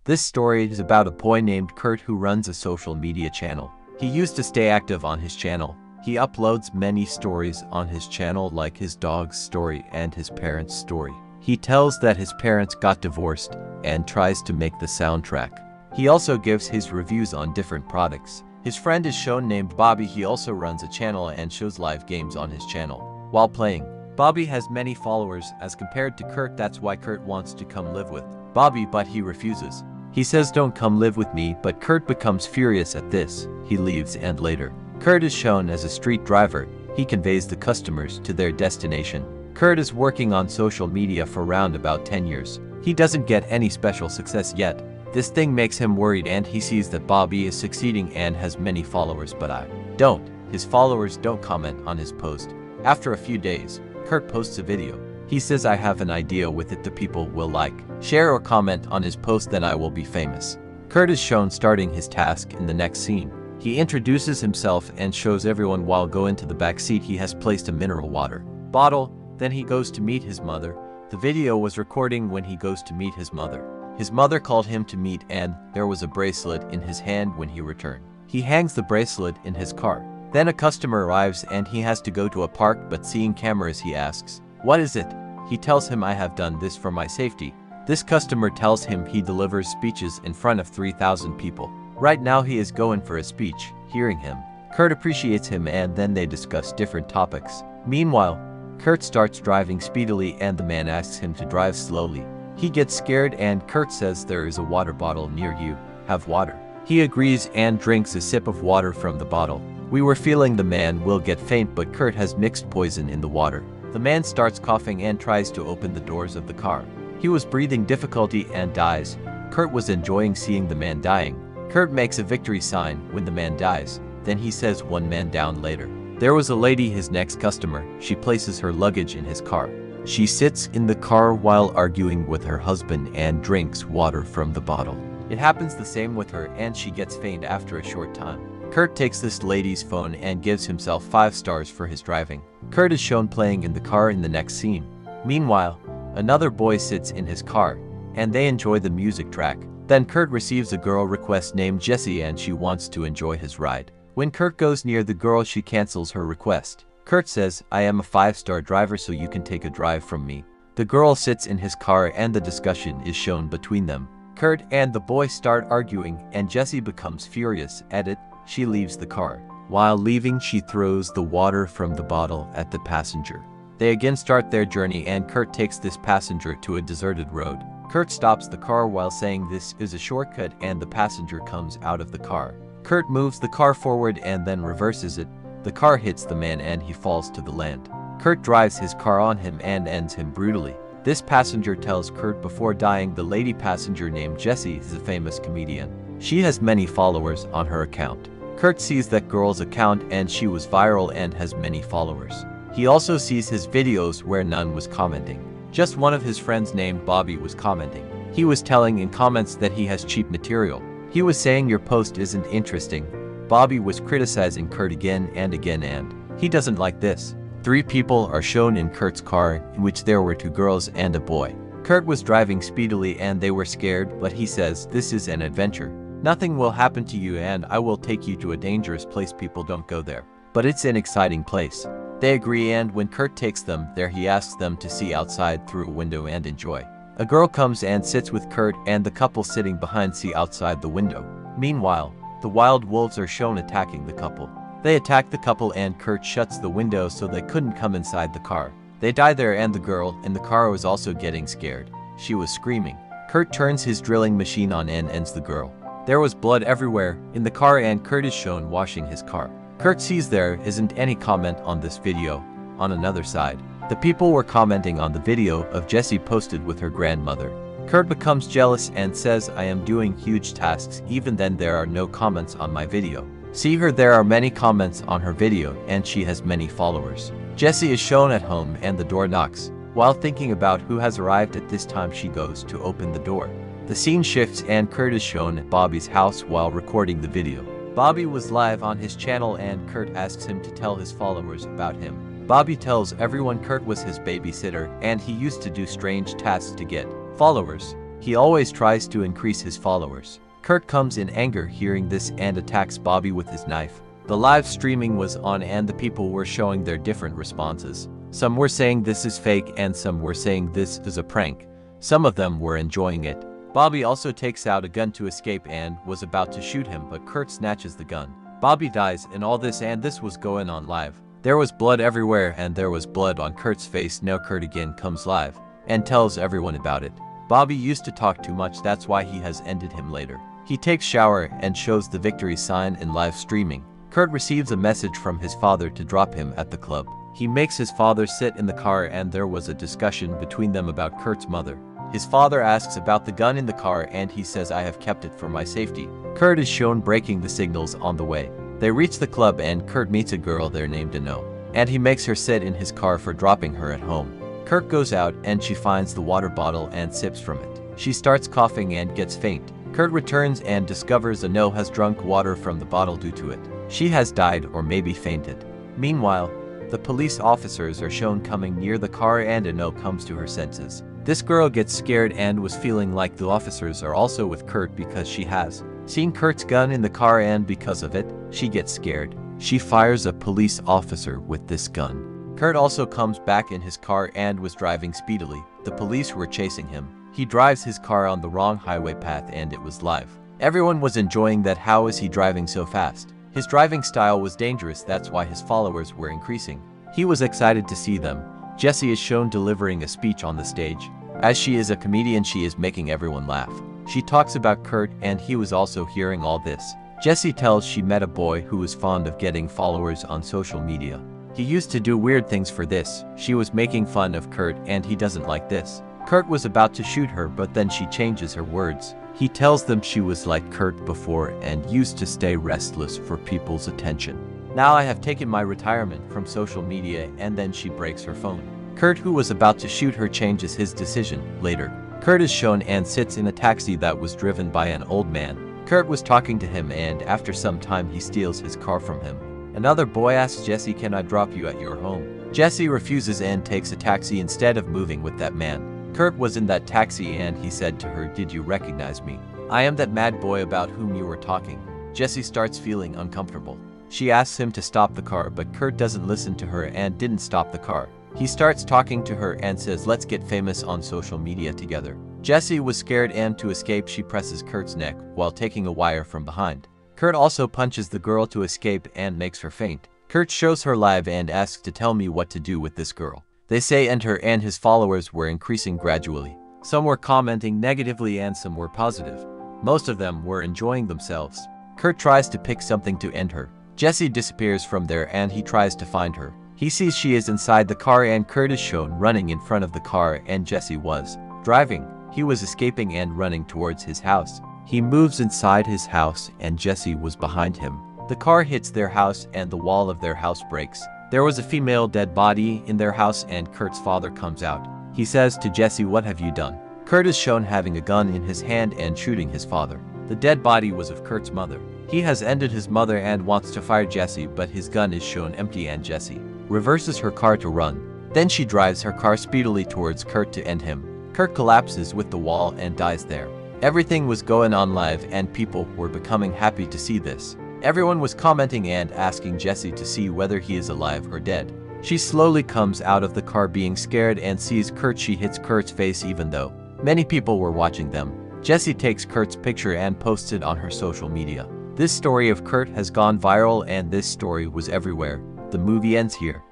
This story is about a boy named Kurt who runs a social media channel. He used to stay active on his channel. He uploads many stories on his channel like his dog's story and his parents' story. He tells that his parents got divorced and tries to make the soundtrack. He also gives his reviews on different products. His friend is shown named Bobby. He also runs a channel and shows live games on his channel. While playing, Bobby has many followers as compared to Kurt. That's why Kurt wants to come live with Bobby, but he refuses. He says don't come live with me, but Kurt becomes furious at this. He leaves, and later, Kurt is shown as a street driver. He conveys the customers to their destination. Kurt is working on social media for around about 10 years. He doesn't get any special success yet. This thing makes him worried, and he sees that Bobby is succeeding and has many followers, but I don't. His followers don't comment on his post. After a few days, Kurt posts a video. He says, I have an idea with it. The people will like, share or comment on his post, then I will be famous. Kurt is shown starting his task in the next scene. He introduces himself and shows everyone while go into the back seat he has placed a mineral water bottle. Then he goes to meet his mother. The video was recording when he goes to meet his mother. His mother called him to meet, and there was a bracelet in his hand when he returned. He hangs the bracelet in his car. Then a customer arrives and he has to go to a park, but seeing cameras he asks, what is it? He tells him, I have done this for my safety. This customer tells him he delivers speeches in front of 3,000 people. Right now he is going for a speech. Hearing him, Kurt appreciates him, and then they discuss different topics. Meanwhile, Kurt starts driving speedily and the man asks him to drive slowly. He gets scared and Kurt says there is a water bottle near you. Have water. He agrees and drinks a sip of water from the bottle. We were feeling the man will get faint, but Kurt has mixed poison in the water. The man starts coughing and tries to open the doors of the car. He was breathing difficulty and dies. Kurt was enjoying seeing the man dying. Kurt makes a victory sign when the man dies. Then he says one man down later. There was a lady, his next customer. She places her luggage in his car. She sits in the car while arguing with her husband and drinks water from the bottle. It happens the same with her, and she gets faint after a short time. Kurt takes this lady's phone and gives himself 5 stars for his driving. Kurt is shown playing in the car in the next scene. Meanwhile, another boy sits in his car, and they enjoy the music track. Then Kurt receives a girl request named Jessie, and she wants to enjoy his ride. When Kurt goes near the girl, she cancels her request. Kurt says, I am a 5-star driver, so you can take a drive from me. The girl sits in his car and the discussion is shown between them. Kurt and the boy start arguing and Jessie becomes furious at it. She leaves the car. While leaving, she throws the water from the bottle at the passenger. They again start their journey and Kurt takes this passenger to a deserted road. Kurt stops the car while saying this is a shortcut, and the passenger comes out of the car. Kurt moves the car forward and then reverses it. The car hits the man and he falls to the land. Kurt drives his car on him and ends him brutally. This passenger tells Kurt before dying the lady passenger named Jessie is a famous comedian. She has many followers on her account. Kurt sees that girl's account and she was viral and has many followers. He also sees his videos where none was commenting. Just one of his friends named Bobby was commenting. He was telling in comments that he has cheap material. He was saying your post isn't interesting. Bobby was criticizing Kurt again and again, and he doesn't like this. 3 people are shown in Kurt's car, in which there were 2 girls and a boy. Kurt was driving speedily and they were scared, but he says this is an adventure. Nothing will happen to you and I will take you to a dangerous place. People don't go there, but it's an exciting place. They agree, and when Kurt takes them there, he asks them to see outside through a window and enjoy. A girl comes and sits with Kurt, and the couple sitting behind see outside the window. Meanwhile, the wild wolves are shown attacking the couple. They attack the couple and Kurt shuts the window so they couldn't come inside the car. They die there, and the girl in the car was also getting scared. She was screaming. Kurt turns his drilling machine on and ends the girl. There was blood everywhere in the car and Kurt is shown washing his car. Kurt sees there isn't any comment on this video. On another side, the people were commenting on the video of Jessie posted with her grandmother. Kurt becomes jealous and says, I am doing huge tasks, even then there are no comments on my video. See her, there are many comments on her video and she has many followers. Jessie is shown at home and the door knocks. While thinking about who has arrived at this time, she goes to open the door. The scene shifts and Kurt is shown at Bobby's house while recording the video. Bobby was live on his channel and Kurt asks him to tell his followers about him. Bobby tells everyone Kurt was his babysitter and he used to do strange tasks to get followers. He always tries to increase his followers. Kurt comes in anger hearing this and attacks Bobby with his knife. The live streaming was on and the people were showing their different responses. Some were saying this is fake and some were saying this is a prank. Some of them were enjoying it. Bobby also takes out a gun to escape and was about to shoot him, but Kurt snatches the gun. Bobby dies in all this and this was going on live. There was blood everywhere and there was blood on Kurt's face. Now Kurt again comes live and tells everyone about it. Bobby used to talk too much, that's why he has ended him later. He takes shower and shows the victory sign in live streaming. Kurt receives a message from his father to drop him at the club. He makes his father sit in the car and there was a discussion between them about Kurt's mother. His father asks about the gun in the car and he says, I have kept it for my safety. Kurt is shown breaking the signals on the way. They reach the club and Kurt meets a girl there named Ano, and he makes her sit in his car for dropping her at home. Kurt goes out and she finds the water bottle and sips from it. She starts coughing and gets faint. Kurt returns and discovers Ano has drunk water from the bottle due to it. She has died or maybe fainted. Meanwhile, the police officers are shown coming near the car and Ano comes to her senses. This girl gets scared and was feeling like the officers are also with Kurt because she has seen Kurt's gun in the car and because of it, she gets scared. She fires a police officer with this gun. Kurt also comes back in his car and was driving speedily. The police were chasing him. He drives his car on the wrong highway path and it was live. Everyone was enjoying that. How is he driving so fast? His driving style was dangerous, that's why his followers were increasing. He was excited to see them. Jessie is shown delivering a speech on the stage. As she is a comedian, she is making everyone laugh. She talks about Kurt and he was also hearing all this. Jessie tells she met a boy who was fond of getting followers on social media. He used to do weird things for this. She was making fun of Kurt and he doesn't like this. Kurt was about to shoot her, but then she changes her words. He tells them she was like Kurt before and used to stay restless for people's attention. Now I have taken my retirement from social media, and then she breaks her phone. Kurt, who was about to shoot her, changes his decision later. Kurt is shown and sits in a taxi that was driven by an old man. Kurt was talking to him and after some time he steals his car from him. Another boy asks Jessie, can I drop you at your home? Jessie refuses and takes a taxi instead of moving with that man. Kurt was in that taxi and he said to her, did you recognize me? I am that mad boy about whom you were talking. Jessie starts feeling uncomfortable. She asks him to stop the car, but Kurt doesn't listen to her and didn't stop the car. He starts talking to her and says, let's get famous on social media together. Jessie was scared and to escape she presses Kurt's neck while taking a wire from behind. Kurt also punches the girl to escape and makes her faint. Kurt shows her live and asks to tell me what to do with this girl. They say enter and his followers were increasing gradually. Some were commenting negatively and some were positive. Most of them were enjoying themselves. Kurt tries to pick something to end her. Jessie disappears from there and he tries to find her. He sees she is inside the car and Kurt is shown running in front of the car and Jessie was driving. He was escaping and running towards his house. He moves inside his house and Jessie was behind him. The car hits their house and the wall of their house breaks. There was a female dead body in their house and Kurt's father comes out. He says to Jessie, what have you done? Kurt is shown having a gun in his hand and shooting his father. The dead body was of Kurt's mother. He has ended his mother and wants to fire Jessie, but his gun is shown empty and Jessie reverses her car to run. Then she drives her car speedily towards Kurt to end him. Kurt collapses with the wall and dies there. Everything was going on live and people were becoming happy to see this. Everyone was commenting and asking Jessie to see whether he is alive or dead. She slowly comes out of the car being scared and sees Kurt. She hits Kurt's face even though many people were watching them. Jessie takes Kurt's picture and posts it on her social media. This story of Kurt has gone viral and this story was everywhere. The movie ends here.